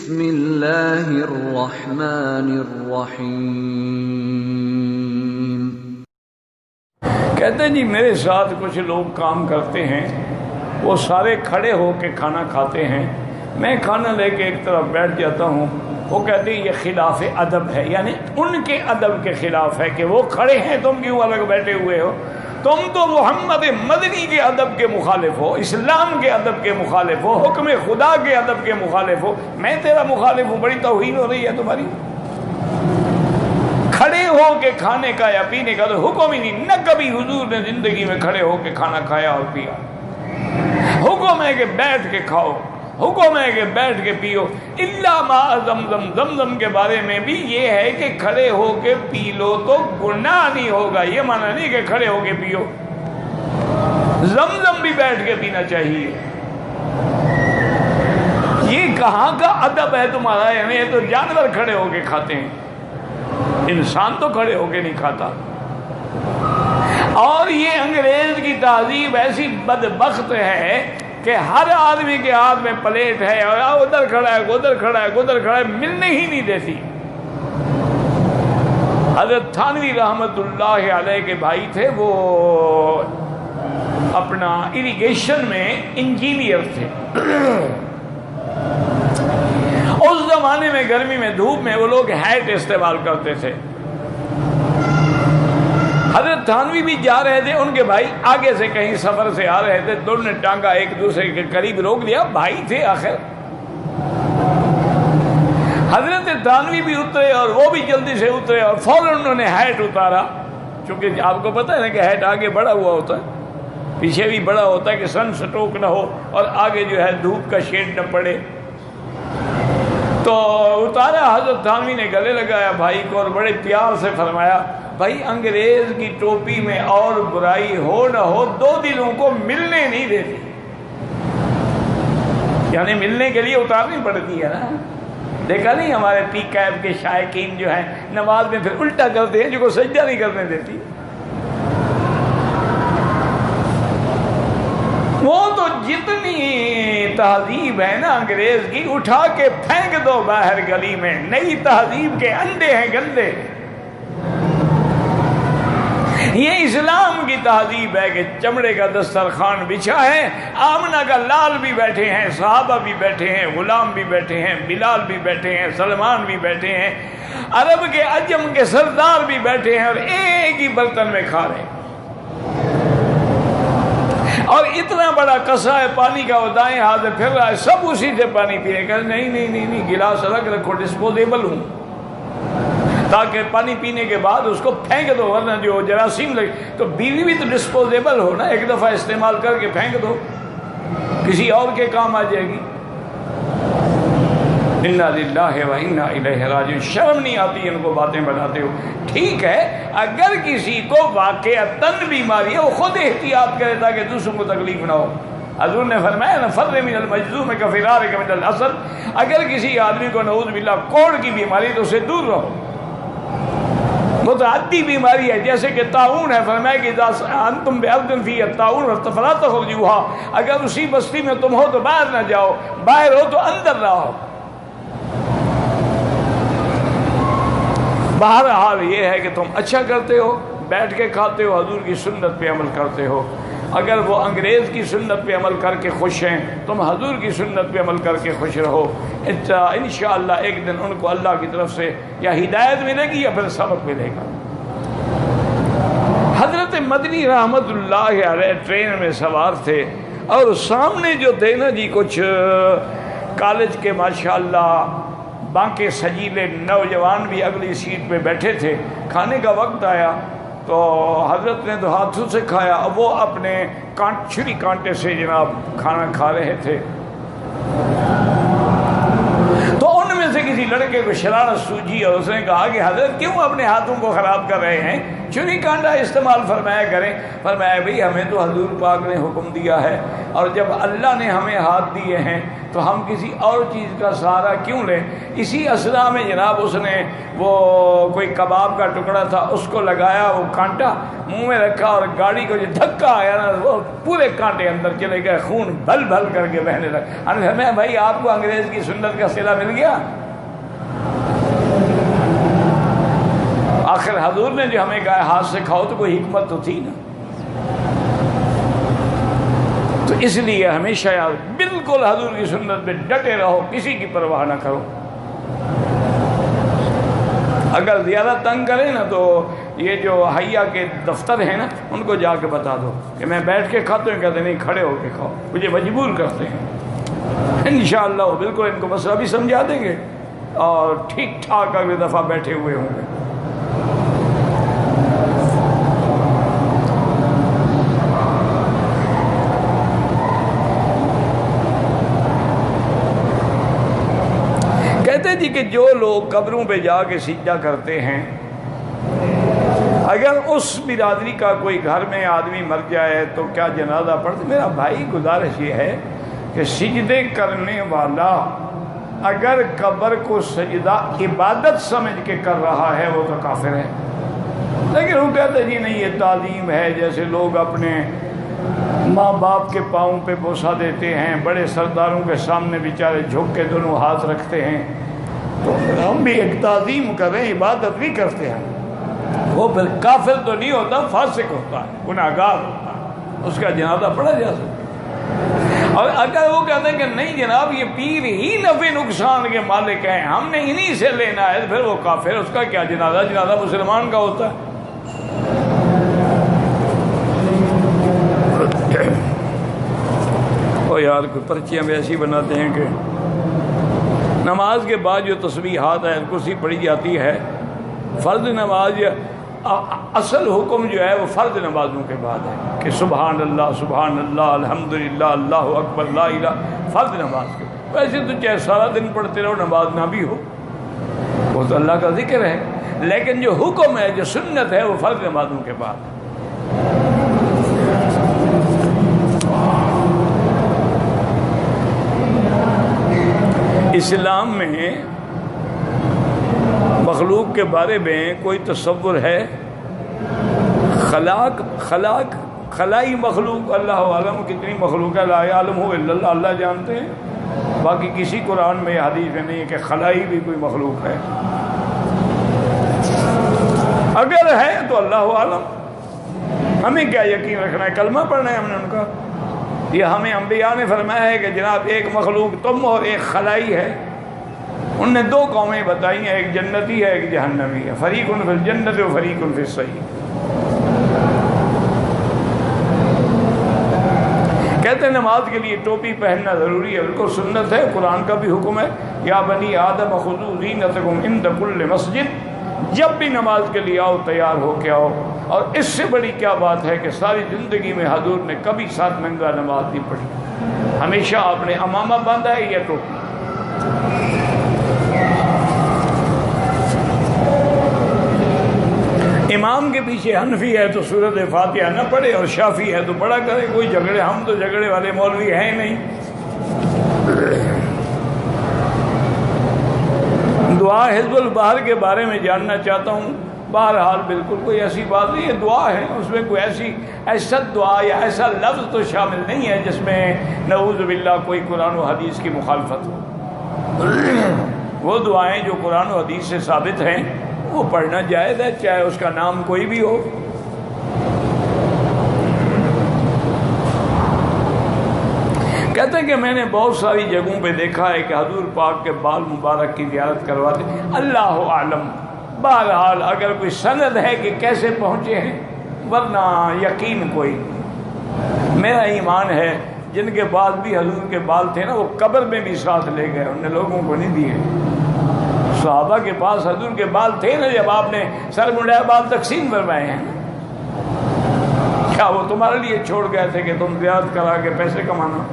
بسم اللہ الرحمن الرحیم۔ کہتے ہیں جی میرے ساتھ کچھ لوگ کام کرتے ہیں، وہ سارے کھڑے ہو کے کھانا کھاتے ہیں، میں کھانا لے کے ایک طرف بیٹھ جاتا ہوں، وہ کہتے ہیں یہ خلاف ادب ہے، یعنی ان کے ادب کے خلاف ہے کہ وہ کھڑے ہیں تم کیوں الگ بیٹھے ہوئے ہو، تم تو محمد مدنی کے ادب کے مخالف ہو، اسلام کے ادب کے مخالف ہو، حکم خدا کے ادب کے مخالف ہو، میں تیرا مخالف ہوں، بڑی توہین ہو رہی ہے تمہاری۔ کھڑے ہو کے کھانے کا یا پینے کا تو حکم ہی نہیں، نہ کبھی حضور نے زندگی میں کھڑے ہو کے کھانا کھایا اور پیا۔ حکم ہے کہ بیٹھ کے کھاؤ، حکم ہے کہ بیٹھ کے پیو۔ الا ما زمزم، زمزم کے بارے میں بھی یہ ہے کہ کھڑے ہو کے پی لو تو گناہ نہیں ہوگا، یہ معنی نہیں کہ کھڑے ہو کے پیو، زمزم بھی بیٹھ کے پینا چاہیے۔ یہ کہاں کا ادب ہے تمہارا؟ یعنی یہ تو جانور کھڑے ہو کے کھاتے ہیں، انسان تو کھڑے ہو کے نہیں کھاتا۔ اور یہ انگریز کی تہذیب ایسی بدبخت ہے کہ ہر آدمی کے ہاتھ میں پلیٹ ہے اور ادھر کھڑا ہے ادھر کھڑا ہے ادھر کھڑا ہے، ملنے ہی نہیں دیتی۔ حضرت تھانوی رحمت اللہ علیہ کے بھائی تھے، وہ اپنا اریگیشن میں انجینئر تھے۔ اس زمانے میں گرمی میں دھوپ میں وہ لوگ ہیٹ استعمال کرتے تھے۔ حضرت تھانوی بھی جا رہے تھے، ان کے بھائی آگے سے کہیں سفر سے آ رہے تھے، دونوں نے ٹانگا ایک دوسرے کے قریب روک لیا، بھائی تھے آخر۔ حضرت تھانوی بھی اترے اور وہ بھی جلدی سے اترے اور فوراً انہوں نے ہیٹ اتارا، چونکہ آپ کو پتہ ہے نا کہ ہیٹ آگے بڑا ہوا ہوتا ہے، پیچھے بھی بڑا ہوتا ہے کہ سن سٹروک نہ ہو اور آگے جو ہے دھوپ کا شیڈ نہ پڑے۔ تو اتارا، حضرت تھانوی نے گلے لگایا بھائی کو اور بڑے پیار سے فرمایا، بھائی انگریز کی ٹوپی میں اور برائی ہو نہ ہو، دو دلوں کو ملنے نہیں دیتی، یعنی ملنے کے لیے اتارنی پڑتی ہے نا۔ دیکھا نہیں ہمارے پی کیب کے شائقین جو ہیں نماز میں پھر الٹا کرتے ہیں، جو کو سجدہ نہیں کرنے دیتی۔ وہ تو جتنی تہذیب ہے نا انگریز کی، اٹھا کے پھینک دو باہر گلی میں، نئی تہذیب کے انڈے ہیں گندے۔ یہ اسلام کی تہذیب ہے کہ چمڑے کا دسترخوان بچھا ہے، آمنہ کا لال بھی بیٹھے ہیں، صحابہ بھی بیٹھے ہیں، غلام بھی بیٹھے ہیں، بلال بھی بیٹھے ہیں، سلمان بھی بیٹھے ہیں، عرب کے عجم کے سردار بھی بیٹھے ہیں، اور ایک ہی برتن میں کھا رہے ہیں۔ اور اتنا بڑا کسا ہے پانی کا، وہ دائیں ہاتھ سے پھر رہا ہے، سب اسی سے پانی پی رہے ہیں۔ نہیں نہیں نہیں نہیں، گلاس الگ رکھو، ڈسپوزیبل ہوں، تاکہ پانی پینے کے بعد اس کو پھینک دو، ورنہ جو جراثیم لگے تو بیوی بھی تو ڈسپوزیبل ہو نا، ایک دفعہ استعمال کر کے پھینک دو، کسی اور کے کام آ جائے گی۔ انا للہ و انا الیہ راجعون۔ شرم نہیں آتی ان کو باتیں بتاتے ہو؟ ٹھیک ہے، اگر کسی کو واقعتاً بیماری ہے وہ خود احتیاط کرے تاکہ دوسروں کو تکلیف نہ ہو۔ حضور نے فرمایا نا، فر من المجذوم کفرارک من الاسد، اگر کسی آدمی کو نعوذ باللہ کوڑ کی بیماری تو اسے دور رہو۔ متعدی بیماری ہے جیسے کہ طاعون ہے، فرمایا کہ اذا انتم بارض فیہ الطاعون فلا تخرجوها، اگر اسی بستی میں تم ہو تو باہر نہ جاؤ، باہر ہو تو اندر رہو۔ بہرحال یہ ہے کہ تم اچھا کرتے ہو، بیٹھ کے کھاتے ہو، حضور کی سنت پہ عمل کرتے ہو۔ اگر وہ انگریز کی سنت پہ عمل کر کے خوش ہیں، تم حضور کی سنت پہ عمل کر کے خوش رہو، انشاءاللہ ایک دن ان کو اللہ کی طرف سے یا ہدایت ملے گی یا پھر سبق ملے گا۔ حضرت مدنی رحمت اللہ علیہ ٹرین میں سوار تھے، اور سامنے جو تھے نا جی کچھ کالج کے ماشاءاللہ بانکے سجیلے نوجوان بھی اگلی سیٹ پہ بیٹھے تھے۔ کھانے کا وقت آیا تو حضرت نے تو ہاتھوں سے کھایا، اب وہ اپنے چھری کانٹے سے جناب کھانا کھا رہے تھے۔ تو ان میں سے کسی لڑکے کو شرارت سوجی اور اس نے کہا کہ حضرت کیوں اپنے ہاتھوں کو خراب کر رہے ہیں، چھری کانٹا استعمال فرمایا کریں. فرمایا بھئی ہمیں تو حضور پاک نے حکم دیا ہے، اور جب اللہ نے ہمیں ہاتھ دیے ہیں تو ہم کسی اور چیز کا سہارا کیوں لیں. اسی اسنا میں جناب اس نے وہ کوئی کباب کا ٹکڑا تھا اس کو لگایا، وہ کانٹا منہ میں رکھا، اور گاڑی کو جو دھکا آیا نا وہ پورے کانٹے اندر چلے گئے، خون بھل بھل کر کے بہنے لگا. ہمیں بھائی آپ کو انگریز کی سنت کا صلہ مل گیا. آخر حضور نے جو ہمیں کہا ہاتھ سے کھاؤ تو کوئی حکمت تو تھی نا. تو اس لیے ہمیشہ بالکل حضور کی سنت پہ ڈٹے رہو، کسی کی پرواہ نہ کرو. اگر زیادہ تنگ کریں نا تو یہ جو حیا کے دفتر ہیں نا ان کو جا کے بتا دو کہ میں بیٹھ کے کھاتا ہوں، کہتے نہیں کھڑے ہو کے کھاؤ، مجھے مجبور کرتے ہیں. انشاءاللہ وہ بالکل ان کو مسئلہ بھی سمجھا دیں گے اور ٹھیک ٹھاک اگلے دفعہ بیٹھے ہوئے ہوں گے. کہتے جی کہ جو لوگ قبروں پہ جا کے سجدہ کرتے ہیں، اگر اس برادری کا کوئی گھر میں آدمی مر جائے تو کیا جنازہ پڑھتے؟ میرا بھائی گزارش یہ ہے کہ سجدے کرنے والا اگر قبر کو سجدہ عبادت سمجھ کے کر رہا ہے وہ تو کافر ہے. لیکن وہ کہتے جی نہیں یہ تعظیم ہے، جیسے لوگ اپنے ماں باپ کے پاؤں پہ بوسہ دیتے ہیں، بڑے سرداروں کے سامنے بیچارے جھک کے دونوں ہاتھ رکھتے ہیں، تو ہم بھی ایک تعظیم کریں، عبادت بھی کرتے ہیں. وہ پھر کافر تو نہیں ہوتا، فاسق ہوتا ہے، گناہگار ہوتا ہے، اس کا جنازہ پڑھا جا سکتا. اور اگر وہ کہتے ہیں کہ نہیں جناب یہ پیر ہی نفع نقصان کے مالک ہیں، ہم نے انہی سے لینا ہے، پھر وہ کافر، اس کا کیا جنازہ؟ جنازہ مسلمان کا ہوتا ہے. او یار کوئی پرچیاں بھی ایسی بناتے ہیں کہ نماز کے بعد جو تسبیحات ہے کرسی پڑھی جاتی ہے فرض نماز، اصل حکم جو ہے وہ فرض نمازوں کے بعد ہے کہ سبحان اللہ الحمدللہ اللہ اکبر لا الہ، فرض نماز کے. ویسے تو چاہے سارا دن پڑھتے رہو نماز نہ بھی ہو، وہ تو اللہ کا ذکر ہے، لیکن جو حکم ہے جو سنت ہے وہ فرض نمازوں کے بعد ہے. اسلام میں مخلوق کے بارے میں کوئی تصور ہے؟ خلائی مخلوق اللہ عالم کتنی مخلوق ہے، لا یعلم الا اللہ، اللہ جانتے ہیں. باقی کسی قرآن میں حدیث میں نہیں ہے کہ خلائی بھی کوئی مخلوق ہے. اگر ہے تو اللہ عالم، ہمیں کیا یقین رکھنا ہے؟ کلمہ پڑھنا ہے ہم نے ان کا. یہ ہمیں انبیاء نے فرمایا ہے کہ جناب ایک مخلوق تم اور ایک خلائی ہے. ان نے دو قومیں بتائی ہیں، ایک جنتی ہے ایک جہنمی ہے، فریق فی الجنت و فریق فی السعیر. کہتے ہیں نماز کے لیے ٹوپی پہننا ضروری ہے، بالکل سنت ہے، قرآن کا بھی حکم ہے، یا بنی آدم خذوا زینتکم عند کل مسجد، جب بھی نماز کے لیے آؤ تیار ہو کے آؤ. اور اس سے بڑی کیا بات ہے کہ ساری زندگی میں حضور نے کبھی ساتھ ننگا نماز نہیں پڑھی، ہمیشہ آپ نے امامہ باندھا ہے یا ٹوپی. امام کے پیچھے حنفی ہے تو سورۃ فاتحہ نہ پڑھے، اور شافعی ہے تو پڑھا کرے. کوئی جھگڑے، ہم تو جھگڑے والے مولوی ہیں نہیں. دعا حزب البحر کے بارے میں جاننا چاہتا ہوں. بہرحال بالکل کوئی ایسی بات نہیں ہے، دعا ہے، اس میں کوئی ایسا دعا یا ایسا لفظ تو شامل نہیں ہے جس میں نعوذ باللہ کوئی قرآن و حدیث کی مخالفت ہو. وہ دعائیں جو قرآن و حدیث سے ثابت ہیں وہ پڑھنا جائز ہے، چاہے اس کا نام کوئی بھی ہو. کہتے ہیں کہ میں نے بہت ساری جگہوں پہ دیکھا ہے کہ حضور پاک کے بال مبارک کی زیارت کرواتے. اللہ اعلم، بہرحال اگر کوئی سند ہے کہ کیسے پہنچے ہیں، ورنہ یقین کوئی. میرا ایمان ہے جن کے بال بھی حضور کے بال تھے نا وہ قبر میں بھی ساتھ لے گئے، انہوں نے لوگوں کو نہیں دیے. صحابہ کے پاس حضور کے بال تھے نا، جب آپ نے سر منڈایا بال تقسیم فرمائے ہیں، کیا وہ تمہارے لیے چھوڑ گئے تھے کہ تم زیارت کرا کے پیسے کمانا؟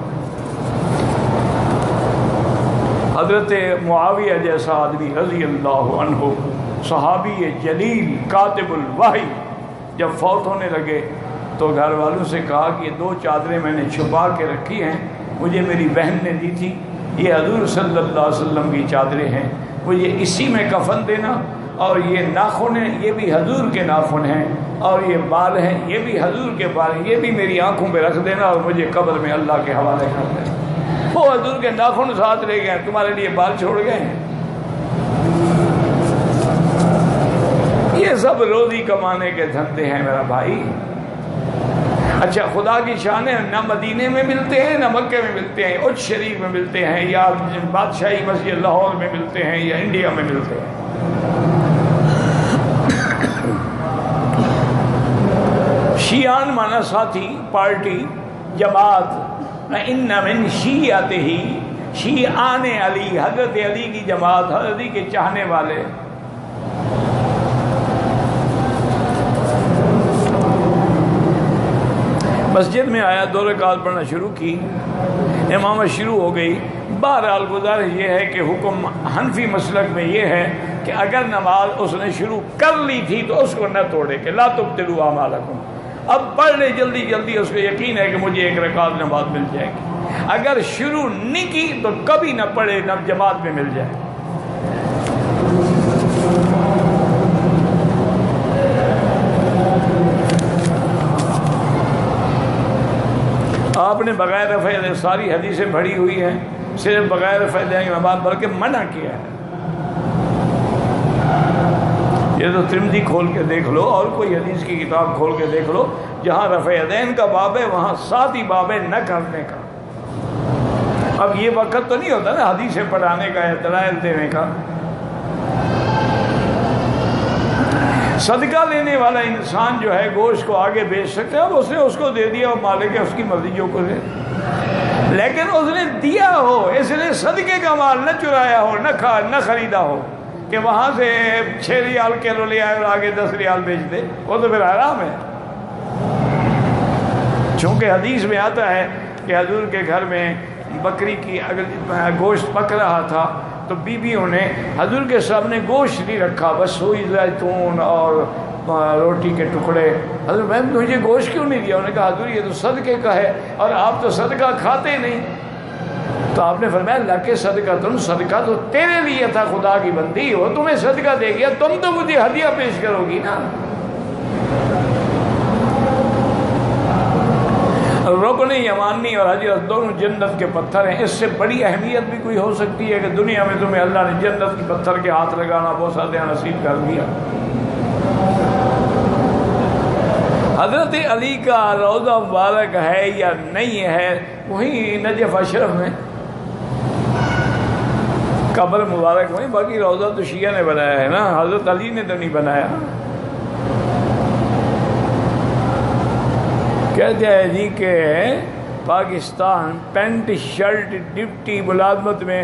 حضرت معاویہ جیسا آدمی رضی اللہ عنہ، صحابی جلیل، کاتب الوحی، جب فوت ہونے لگے تو گھر والوں سے کہا کہ یہ 2 چادریں میں نے چھپا کے رکھی ہیں، مجھے میری بہن نے دی تھی، یہ حضور صلی اللہ علیہ وسلم کی چادریں ہیں، مجھے اسی میں کفن دینا، اور یہ ناخن ہیں یہ بھی حضور کے ناخن ہیں، اور یہ بال ہیں یہ بھی حضور کے بال ہیں، یہ بھی میری آنکھوں پہ رکھ دینا اور مجھے قبر میں اللہ کے حوالے کر دینا۔ وہ حضور کے ناخن ساتھ لے گئے، تمہارے لیے بال چھوڑ گئے ہیں۔ یہ سب روزی کمانے کے دھندے ہیں میرا بھائی۔ اچھا خدا کی شان ہے، نہ مدینے میں ملتے ہیں نہ مکے میں ملتے ہیں، اج شریف میں ملتے ہیں یا بادشاہی مسجد لاہور میں ملتے ہیں یا انڈیا میں ملتے ہیں۔ شیعان مانا ساتھی، پارٹی، جماعت۔ ان من شیعتہ، شیعان علی، حضرت علی کی جماعت، حضرت علی کے چاہنے والے۔ مسجد میں آیا، 2 رکعت پڑھنا شروع کی، امامت شروع ہو گئی۔ بہرحال گزارش یہ ہے کہ حکم حنفی مسلک میں یہ ہے کہ اگر نماز اس نے شروع کر لی تھی تو اس کو نہ توڑے، کہ لا تبطلوا اعمالکم، اب پڑھ لے جلدی جلدی، اس کو یقین ہے کہ مجھے 1 رکعت نماز مل جائے گی۔ اگر شروع نہیں کی تو کبھی نہ پڑھے، نہ جماعت میں مل جائے۔ آپ نے بغیر رفع یدین، ساری حدیثیں پڑھی ہوئی ہیں، صرف بغیر رفع یدین کی نماز بلکہ منع کیا ہے۔ یہ تو ترمذی کھول کے دیکھ لو اور کوئی حدیث کی کتاب کھول کے دیکھ لو، جہاں رفع یدین کا باب ہے وہاں ساتھ ہی باب ہے نہ کرنے کا۔ اب یہ وقت تو نہیں ہوتا نا حدیثیں پڑھانے کا یا دلائل دینے کا۔ صدقہ لینے والا انسان جو ہے گوشت کو آگے بیچ سکتا ہے، اب اس نے اس کو دے دیا، اور مالک ہے اس کی مرضی جو کو دے، لیکن اس نے دیا ہو، اس نے صدقے کا مال نہ چرایا ہو، نہ خریدا ہو کہ وہاں سے 6 ریال کلو لے آئے اور آگے 10 ریال بیچ دے، وہ تو پھر حرام ہے۔ چونکہ حدیث میں آتا ہے کہ حضور کے گھر میں بکری کی اگر گوشت پک رہا تھا تو بیویوں نے حضور کے سامنے گوشت نہیں رکھا، بس سوئی زیتون اور روٹی کے ٹکڑے۔ حضور میں مجھے گوشت کیوں نہیں دیا؟ انہوں نے کہا حضور یہ تو صدقے کا ہے اور آپ تو صدقہ کھاتے نہیں۔ تو آپ نے فرمایا اللہ کے صدقہ، تم صدقہ تو تیرے لیے تھا، خدا کی بندی ہو، تمہیں صدقہ دے گیا، تم تو مجھے ہدیہ پیش کرو گی نا۔ رکن یمانی اور حجرت دونوں جنت کے پتھر ہیں، اس سے بڑی اہمیت بھی کوئی ہو سکتی ہے کہ دنیا میں تمہیں اللہ نے جنت کے پتھر کے ہاتھ لگانا بوسہ دینا نصیب کر دیا۔ حضرت علی کا روضہ مبارک ہے یا نہیں ہے، وہی نجف اشرف میں قبر مبارک وہیں، باقی روضہ تو شیعہ نے بنایا ہے نا، حضرت علی نے تو نہیں بنایا۔ کہتے ہیں جی کہ پاکستان پینٹ شرٹ ڈپٹی ملازمت میں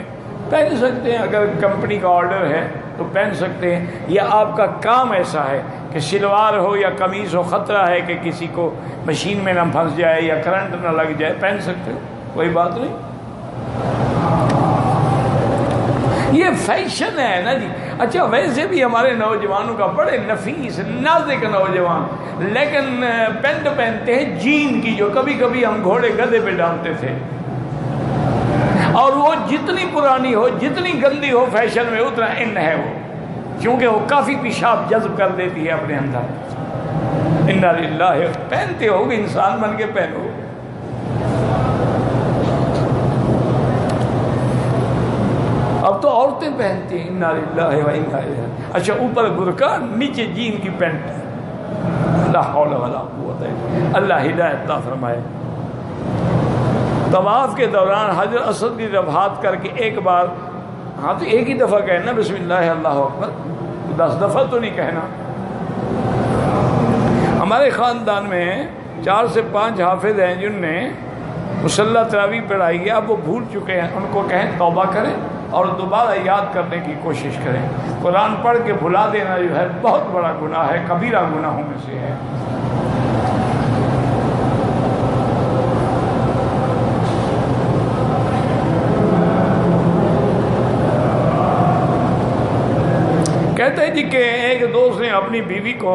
پہن سکتے ہیں، اگر کمپنی کا آرڈر ہے تو پہن سکتے ہیں، یا آپ کا کام ایسا ہے کہ شلوار ہو یا قمیص ہو، خطرہ ہے کہ کسی کو مشین میں نہ پھنس جائے یا کرنٹ نہ لگ جائے، پہن سکتے ہو، کوئی بات نہیں۔ یہ فیشن ہے نا جی۔ اچھا ویسے بھی ہمارے نوجوانوں کا بڑے نفیس نازک نوجوان، لیکن پینٹ پہنتے ہیں جین کی، جو کبھی کبھی ہم گھوڑے گدھے پہ ڈالتے تھے، اور وہ جتنی پرانی ہو جتنی گندی ہو فیشن میں اتنا ان ہے وہ، کیونکہ وہ کافی پیشاب جذب کر دیتی ہے اپنے اندر۔ انا للہ، پہنتے ہو انسان بن کے پہنو۔ اب تو عورتیں پہنتی ہیں، انا للہ و انا الیہ۔ اچھا اوپر برقع، نیچے جین کی پینٹ، لا حول ولا قوت الا باللہ، اللہ ہدایت عطا فرمائے۔ طواف کے دوران حجر اسود کی طرف ہاتھ کر کے ایک بار، ہاں تو ایک ہی دفعہ کہنا بسم اللہ اللہ اکبر، 10 دفعہ تو نہیں کہنا۔ ہمارے خاندان میں 4 سے 5 حافظ ہیں جن نے مصلی تراویح پڑھائی ہے، اب وہ بھول چکے ہیں، ان کو کہیں توبہ کریں اور دوبارہ یاد کرنے کی کوشش کریں۔ قرآن پڑھ کے بھلا دینا جو ہے بہت بڑا گناہ ہے، کبیرہ گناہوں میں سے ہے۔ کہتے ہیں جی کہ ایک دوست نے اپنی بیوی کو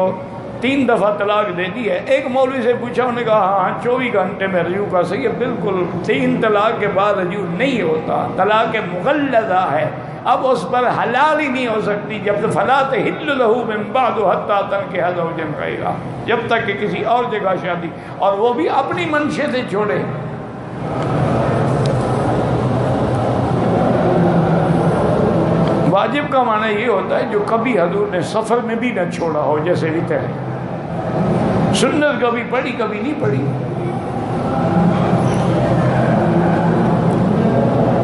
3 دفعہ طلاق دے دی ہے۔ ایک مولوی سے پوچھا، انہوں نے کہا ہاں 24 گھنٹے میں رجوع کر سکے۔ بالکل 3 طلاق کے بعد رجوع نہیں ہوتا، طلاق مغلظہ ہے، اب اس پر حلال ہی نہیں ہو سکتی جب تک فلا تحل له من بعد حتى تنكح زوجا غيره، جب تک کہ کسی اور جگہ شادی، اور وہ بھی اپنی منشے سے چھوڑے۔ واجب کا معنی یہ ہوتا ہے جو کبھی حضور نے سفر میں بھی نہ چھوڑا ہو، جیسے وتر ہے۔ سنت کبھی پڑھی کبھی نہیں پڑھی۔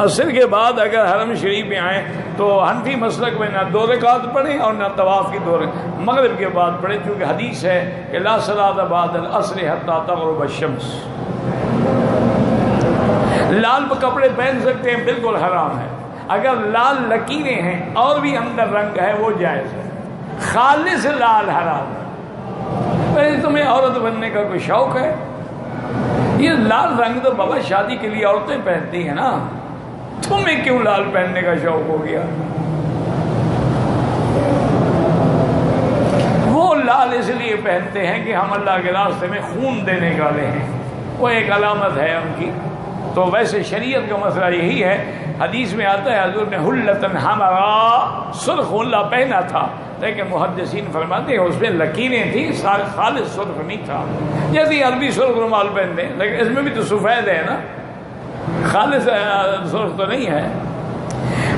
عصر کے بعد اگر حرم شریف میں آئیں تو حنفی مسلک میں نہ 2 رکعت پڑھیں اور نہ طواف کی 2 رکعت، مغرب کے بعد پڑھیں، چونکہ حدیث ہے کہ لا صلاۃ بعد العصر حتیٰ تغرب الشمس۔ لال کپڑے پہن سکتے ہیں، بالکل حرام ہے۔ اگر لال لکیریں ہیں اور بھی اندر رنگ ہے وہ جائز ہے، خالص لال حرام ہے۔ تمہیں عورت بننے کا کوئی شوق ہے؟ یہ لال رنگ تو بابا شادی کے لیے عورتیں پہنتی ہیں نا، تمہیں کیوں لال پہننے کا شوق ہو گیا؟ وہ لال اس لیے پہنتے ہیں کہ ہم اللہ کے راستے میں خون دینے والے ہیں، وہ ایک علامت ہے ان کی۔ تو ویسے شریعت کا مسئلہ یہی ہے، حدیث میں آتا ہے حضور نے حلتن حمرا، سرخ حلہ پہنا تھا، لیکن محدثین فرماتے ہیں اس میں لکیریں تھیں، خالص سرخ نہیں تھا، جیسے عربی سرخ رومال پہنتے ہیں، لیکن اس میں بھی تو سفید ہے نا، خالص سرخ تو نہیں ہے۔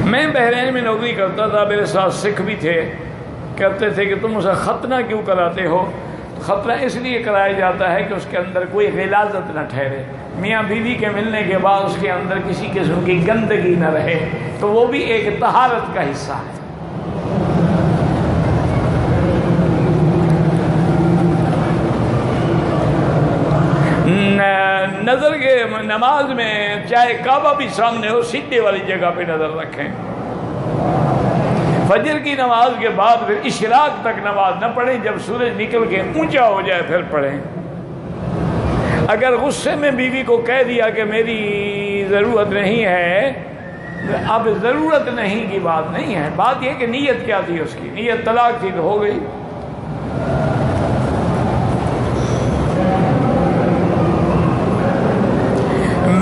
میں بحرین میں نوکری کرتا تھا، میرے ساتھ سکھ بھی تھے، کہتے تھے کہ تم اسے ختنہ کیوں کراتے ہو؟ ختنہ اس لیے کرایا جاتا ہے کہ اس کے اندر کوئی غلاظت نہ ٹھہرے، میاں بیوی کے ملنے کے بعد اس کے اندر کسی قسم کی گندگی نہ رہے، تو وہ بھی ایک طہارت کا حصہ ہے۔ نظر کے نماز میں چاہے کعبہ بھی سامنے ہو، سیدھے والی جگہ پہ نظر رکھیں۔ فجر کی نماز کے بعد پھر اشراق تک نماز نہ پڑھیں، جب سورج نکل کے اونچا ہو جائے پھر پڑھیں۔ اگر غصے میں بیوی کو کہہ دیا کہ میری ضرورت نہیں ہے، اب ضرورت نہیں کی بات نہیں ہے، بات یہ کہ نیت کیا تھی، اس کی نیت طلاق تھی تو ہو گئی۔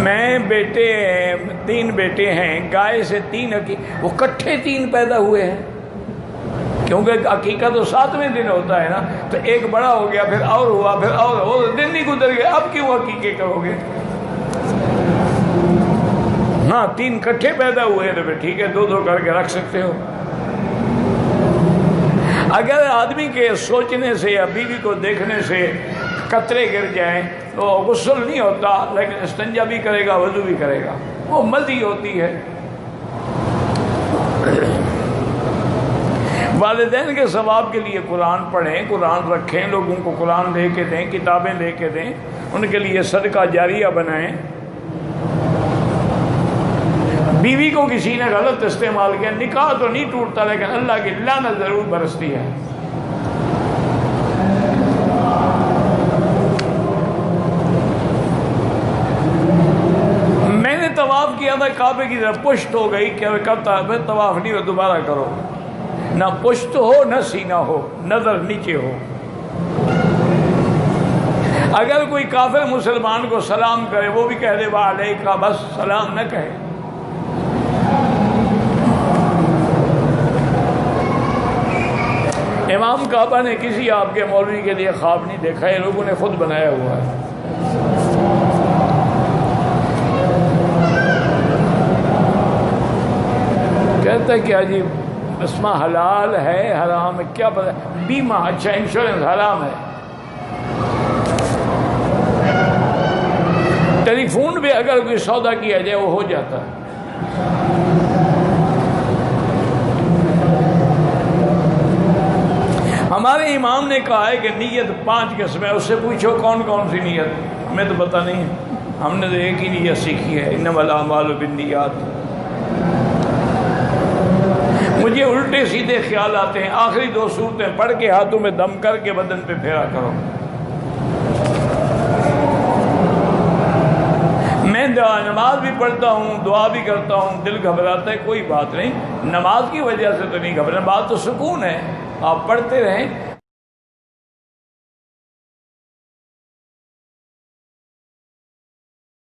میں بیٹے 3 بیٹے ہیں، گائے سے 3 وہ کٹھے 3 پیدا ہوئے ہیں، کیونکہ عقیقہ تو 7ویں دن ہوتا ہے نا، تو ایک بڑا ہو گیا، پھر اور ہوا، پھر اور دن نہیں گزر گئے، اب کیوں عقیقے کرو گے؟ ہاں 3 کٹھے پیدا ہوئے ہیں تو پھر ٹھیک ہے، 2 کر کے رکھ سکتے ہو۔ اگر آدمی کے سوچنے سے یا بیوی کو دیکھنے سے قطرے گر جائیں تو غسل نہیں ہوتا، لیکن استنجا بھی کرے گا، وضو بھی کرے گا، وہ مزی ہوتی ہے۔ والدین کے ثواب کے لیے قرآن پڑھیں، قرآن رکھیں، لوگوں کو قرآن لے کے دیں، کتابیں لے کے دیں، ان کے لیے صدقہ جاریہ بنائیں۔ بیوی کو کسی نے غلط استعمال کیا، نکاح تو نہیں ٹوٹتا لیکن اللہ کی لعنت ضرور برستی ہے۔ میں نے طواف کیا تھا، کعبے کی طرف پشت ہو گئی، کیا کرتا ہے پھر طواف نہیں ہو، دوبارہ کرو، نہ پشت ہو نہ سینہ ہو، نظر نیچے ہو۔ اگر کوئی کافر مسلمان کو سلام کرے، وہ بھی کہہ دے وعلیکم، بس سلام نہ کہے۔ امام کعبہ نے کسی آپ کے مولوی کے لیے خواب نہیں دیکھا، یہ لوگوں نے خود بنایا ہوا ہے۔ کہتا ہے کہ عجیب اسما حلال ہے حرام ہے کیا پتہ، بیمہ اچھا انشورنس حرام ہے، ٹیلی فون پہ اگر کوئی سودا کیا جائے وہ ہو جاتا ہے۔ ہمارے امام نے کہا ہے کہ نیت 5 قسم ہے، اس سے پوچھو کون کون سی نیت، ہمیں تو پتہ نہیں، ہم نے تو ایک ہی نیت سیکھی ہے، انما الاعمال بالنیات۔ مجھے الٹے سیدھے خیال آتے ہیں، آخری 2 صورتیں پڑھ کے ہاتھوں میں دم کر کے بدن پہ پھیرا کرو۔ میں نماز بھی پڑھتا ہوں، دعا بھی کرتا ہوں، دل گھبراتا ہے، کوئی بات نہیں، نماز کی وجہ سے تو نہیں گھبرانا، بات تو سکون ہے، آپ پڑھتے رہیں۔